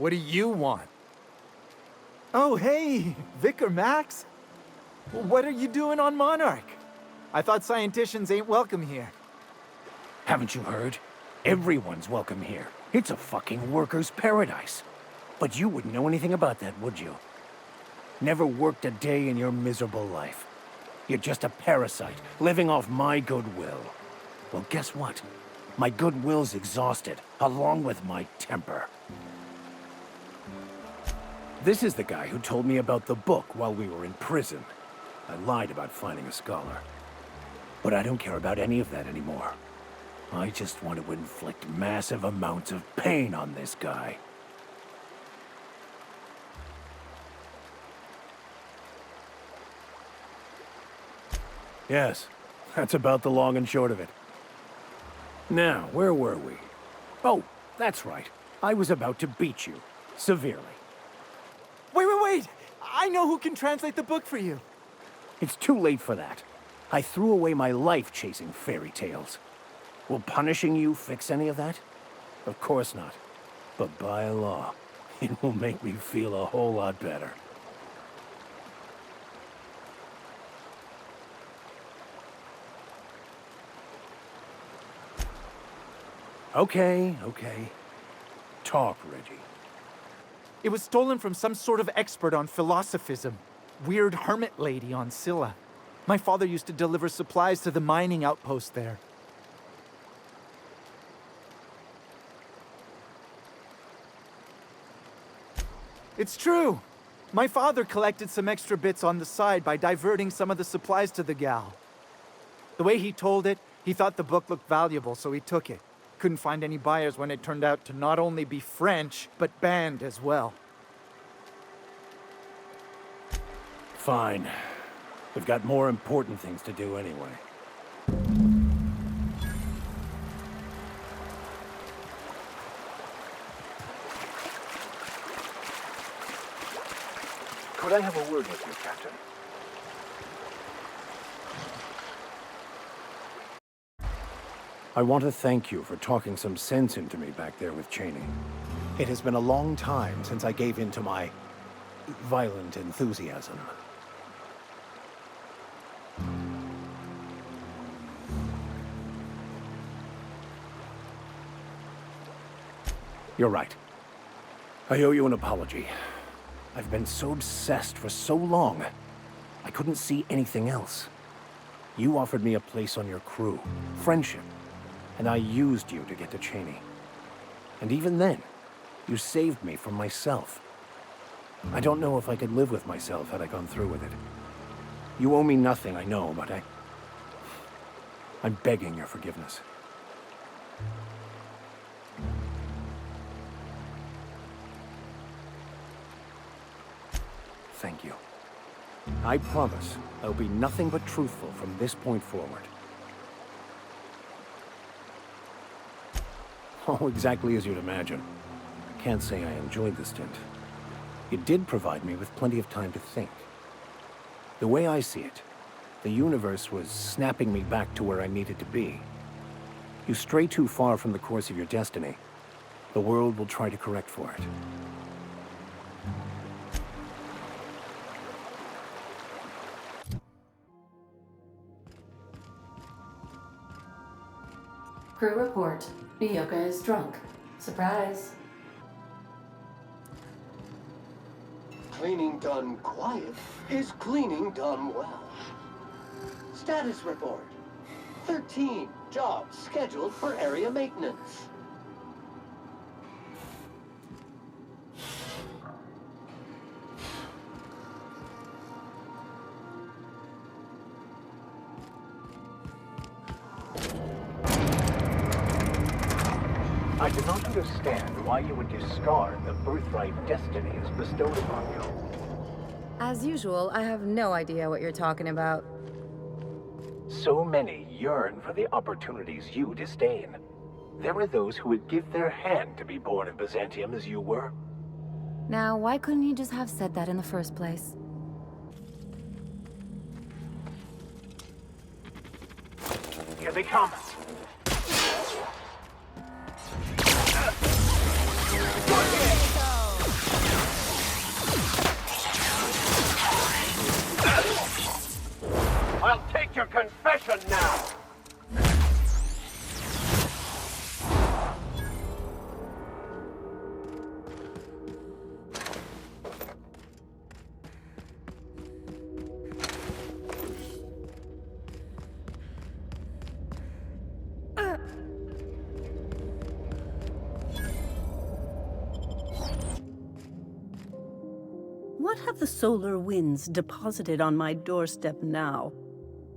What do you want? Oh, hey, Vicar Max. What are you doing on Monarch? I thought scienticians ain't welcome here. Haven't you heard? Everyone's welcome here. It's a fucking worker's paradise. But you wouldn't know anything about that, would you? Never worked a day in your miserable life. You're just a parasite, living off my goodwill. Well, guess what? My goodwill's exhausted, along with my temper. This is the guy who told me about the book while we were in prison. I lied about finding a scholar. But I don't care about any of that anymore. I just want to inflict massive amounts of pain on this guy. Yes, that's about the long and short of it. Now, where were we? Oh, that's right. I was about to beat you. Severely. Wait! I know who can translate the book for you. It's too late for that. I threw away my life chasing fairy tales. Will punishing you fix any of that? Of course not. But by law, it will make me feel a whole lot better. Okay. Talk, Reggie. It was stolen from some sort of expert on philosophism. Weird hermit lady on Scylla. My father used to deliver supplies to the mining outpost there. It's true. My father collected some extra bits on the side by diverting some of the supplies to the gal. The way he told it, he thought the book looked valuable, so he took it. Couldn't find any buyers when it turned out to not only be French, but banned as well. Fine. We've got more important things to do anyway. Could I have a word with you, Captain? I want to thank you for talking some sense into me back there with Cheney. It has been a long time since I gave in to my violent enthusiasm. You're right. I owe you an apology. I've been so obsessed for so long, I couldn't see anything else. You offered me a place on your crew, friendship, and I used you to get to Cheney. And even then, you saved me from myself. I don't know if I could live with myself had I gone through with it. You owe me nothing, I know, but I'm begging your forgiveness. Thank you. I promise I'll be nothing but truthful from this point forward. Oh, exactly as you'd imagine. I can't say I enjoyed the stint. It did provide me with plenty of time to think. The way I see it, the universe was snapping me back to where I needed to be. You stray too far from the course of your destiny, the world will try to correct for it. Crew report. Miyoka is drunk. Surprise. Cleaning done quiet is cleaning done well. Status report. 13 jobs scheduled for area maintenance. I do not understand why you would discard the birthright destiny is bestowed upon you. As usual, I have no idea what you're talking about. So many yearn for the opportunities you disdain. There are those who would give their hand to be born in Byzantium as you were. Now, why couldn't you just have said that in the first place? Here they come! What have the solar winds deposited on my doorstep now?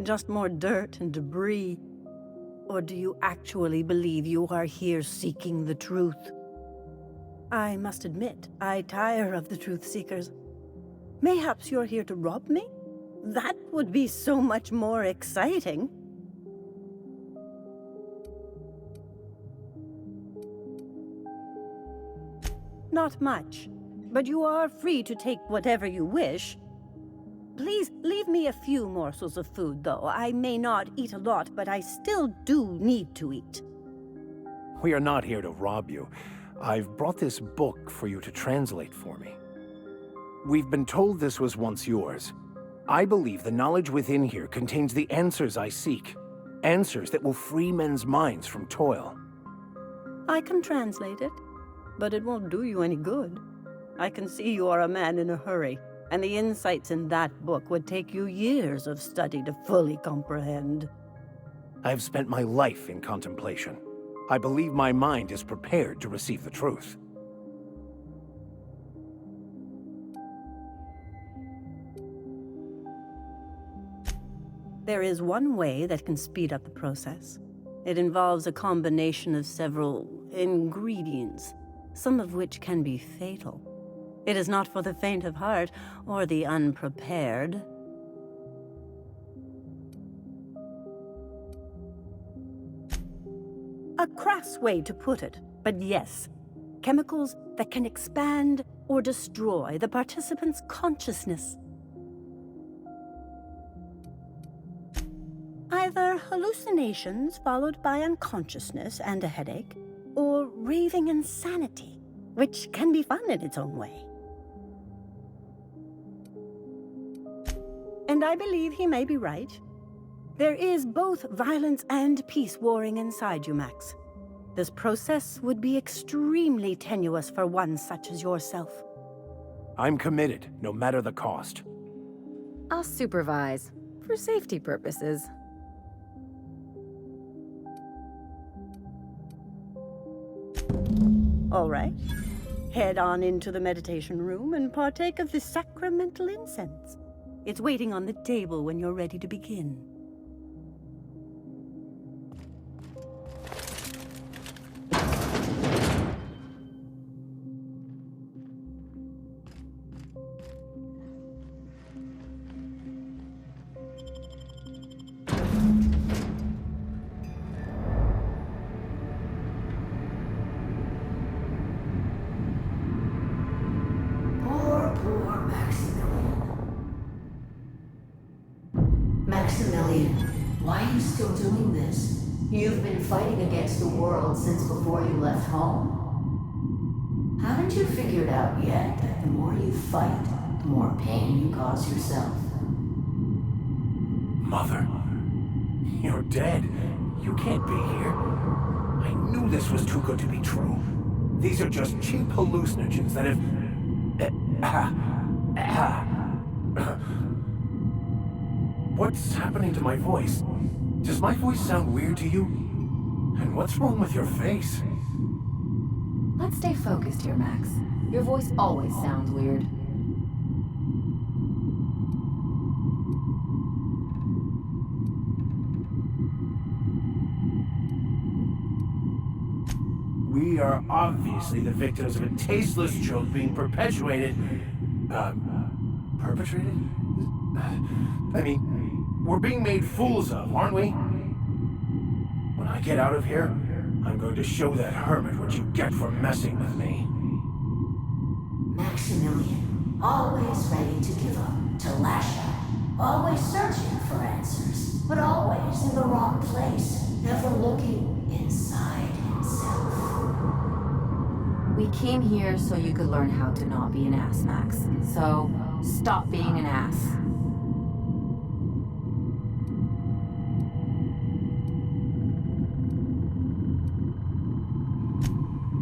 Just more dirt and debris? Or do you actually believe you are here seeking the truth? I must admit, I tire of the truth seekers. Mayhaps you're here to rob me? That would be so much more exciting. Not much, but you are free to take whatever you wish. Please leave me a few morsels of food, though. I may not eat a lot, but I still do need to eat. We are not here to rob you. I've brought this book for you to translate for me. We've been told this was once yours. I believe the knowledge within here contains the answers I seek. Answers that will free men's minds from toil. I can translate it, but it won't do you any good. I can see you are a man in a hurry, and the insights in that book would take you years of study to fully comprehend. I have spent my life in contemplation. I believe my mind is prepared to receive the truth. There is one way that can speed up the process. It involves a combination of several ingredients, some of which can be fatal. It is not for the faint of heart or the unprepared. A crass way to put it, but yes. Chemicals that can expand or destroy the participant's consciousness. Either hallucinations followed by unconsciousness and a headache, or raving insanity, which can be fun in its own way. And I believe he may be right. There is both violence and peace warring inside you, Max. This process would be extremely tenuous for one such as yourself. I'm committed, no matter the cost. I'll supervise, for safety purposes. All right. Head on into the meditation room and partake of the sacramental incense. It's waiting on the table when you're ready to begin. Poor Maximilian, why are you still doing this? You've been fighting against the world since before you left home. Haven't you figured out yet that the more you fight, the more pain you cause yourself? Mother, you're dead. You can't be here. I knew this was too good to be true. These are just cheap hallucinogens that have... What's happening to my voice? Does my voice sound weird to you? And what's wrong with your face? Let's stay focused here, Max. Your voice always sounds weird. We are obviously the victims of a tasteless joke being perpetuated... perpetrated? I mean, we're being made fools of, aren't we? When I get out of here, I'm going to show that hermit what you get for messing with me. Maximilian, always ready to give up, to lash out, always searching for answers, but always in the wrong place, never looking inside himself. We came here so you could learn how to not be an ass, Max. So, stop being an ass.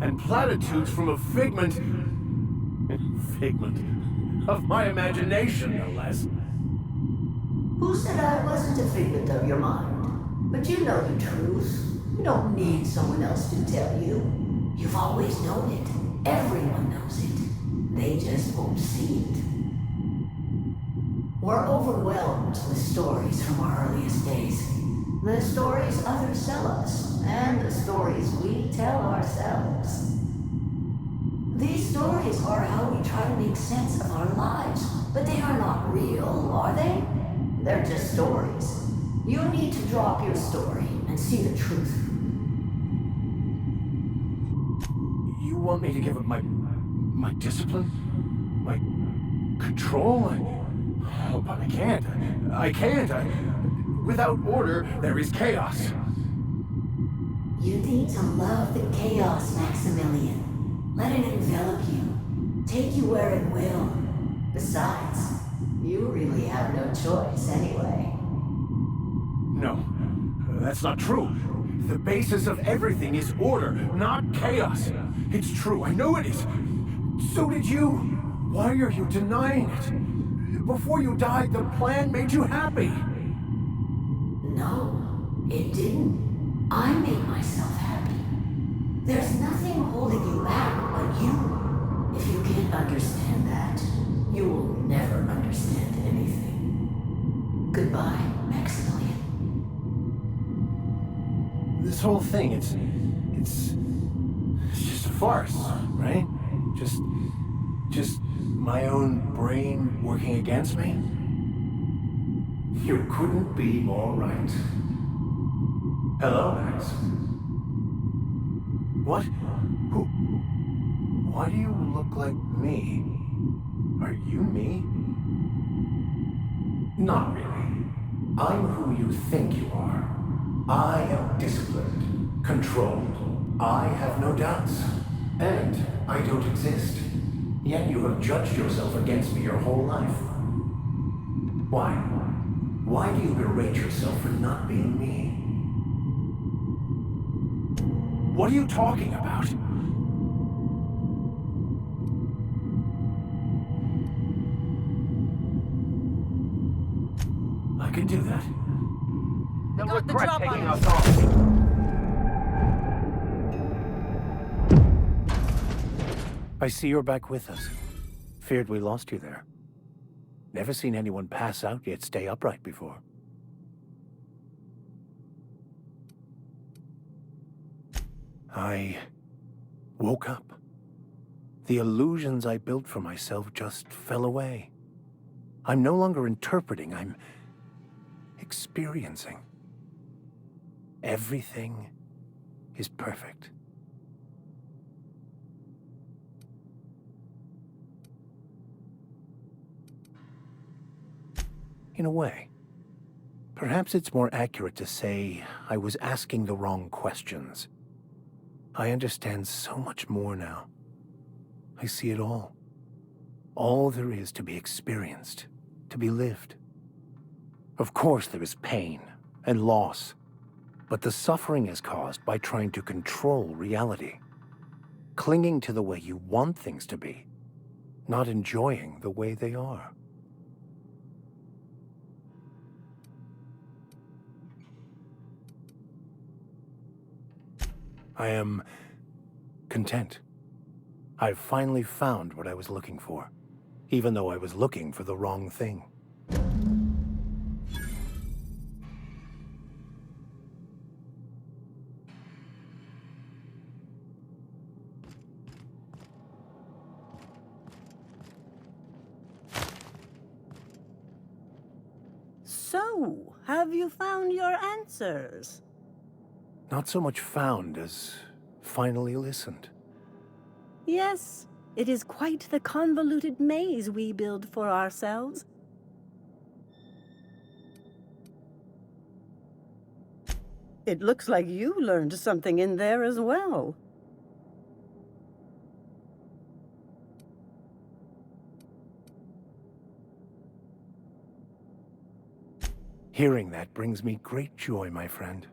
And platitudes from a figment of my imagination, no less. Who said I wasn't a figment of your mind? But you know the truth. You don't need someone else to tell you. You've always known it. Everyone knows it. They just won't see it. We're overwhelmed with stories from our earliest days. The stories others tell us, and the stories we tell ourselves. These stories are how we try to make sense of our lives, but they are not real, are they? They're just stories. You need to drop your story and see the truth. You want me to give up my discipline? My control? Oh, but I can't. I can't. Without order, there is chaos. You need to love the chaos, Maximilian. Let it envelop you. Take you where it will. Besides, you really have no choice anyway. No, that's not true. The basis of everything is order, not chaos. It's true, I know it is. So did you. Why are you denying it? Before you died, the plan made you happy. No, it didn't. I made myself happy. There's nothing holding you back but you. If you can't understand that, you will never understand anything. Goodbye, Maximilian. This whole thing, it's just a farce, right? Just my own brain working against me? You couldn't be more right. Hello, Max. What? Who? Why do you look like me? Are you me? Not really. I'm who you think you are. I am disciplined, controlled. I have no doubts. And I don't exist. Yet you have judged yourself against me your whole life. Why? Why do you berate yourself for not being me? What are you talking about? I can do that. They'll regret taking us off. I see you're back with us. Feared we lost you there. Never seen anyone pass out yet stay upright before. I woke up. The illusions I built for myself just fell away. I'm no longer interpreting, I'm experiencing. Everything is perfect. In a way. Perhaps it's more accurate to say I was asking the wrong questions. I understand so much more now. I see it all. All there is to be experienced, to be lived. Of course there is pain and loss, but the suffering is caused by trying to control reality, clinging to the way you want things to be, not enjoying the way they are. I am content. I've finally found what I was looking for, even though I was looking for the wrong thing. So, have you found your answers? Not so much found as finally listened. Yes, it is quite the convoluted maze we build for ourselves. It looks like you learned something in there as well. Hearing that brings me great joy, my friend.